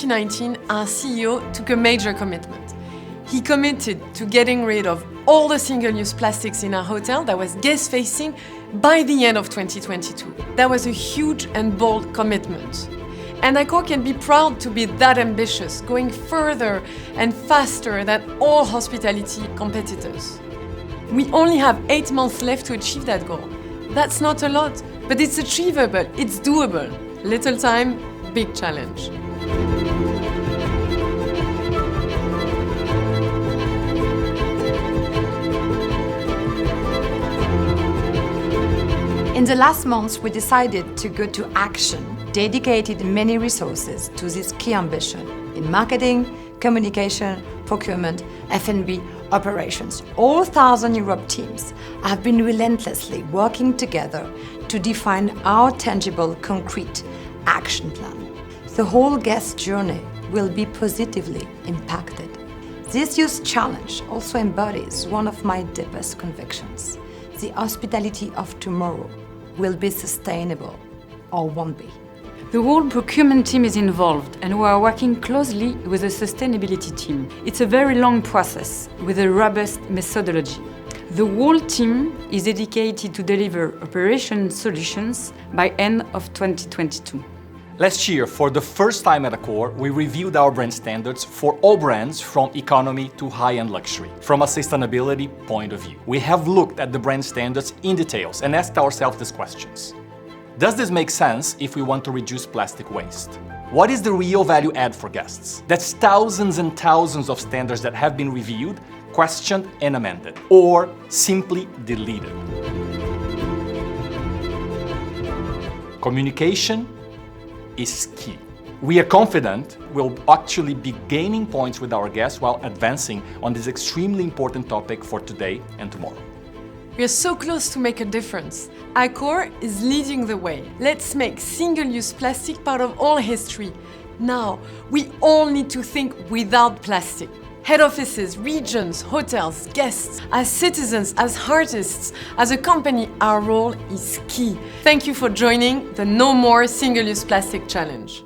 2019, our CEO took a major commitment. He committed to getting rid of all the single-use plastics in our hotel that was guest-facing by the end of 2022. That was a huge and bold commitment. And Accor can be proud to be that ambitious, going further and faster than all hospitality competitors. We only have 8 months left to achieve that goal. That's not a lot, but it's achievable, it's doable. Little time, big challenge. In the last months, we decided to go to action, dedicated many resources to this key ambition in marketing, communication, procurement, F&B, operations. All 1,000 Europe teams have been relentlessly working together to define our tangible, concrete action plan. The whole guest journey will be positively impacted. This youth challenge also embodies one of my deepest convictions. The hospitality of tomorrow will be sustainable or won't be. The whole procurement team is involved and we are working closely with the sustainability team. It's a very long process with a robust methodology. The whole team is dedicated to deliver operation solutions by end of 2022. Last year, for the first time at Accor, we reviewed our brand standards for all brands from economy to high-end luxury, from a sustainability point of view. We have looked at the brand standards in details and asked ourselves these questions. Does this make sense if we want to reduce plastic waste? What is the real value add for guests? That's thousands and thousands of standards that have been reviewed, questioned and amended, or simply deleted. Communication is key. We are confident we'll actually be gaining points with our guests while advancing on this extremely important topic for today and tomorrow. We are so close to make a difference. Accor is leading the way. Let's make single-use plastic part of all history. Now, we all need to think without plastic. Head offices, regions, hotels, guests, as citizens, as artists, as a company, our role is key. Thank you for joining the No More Single-Use Plastic Challenge.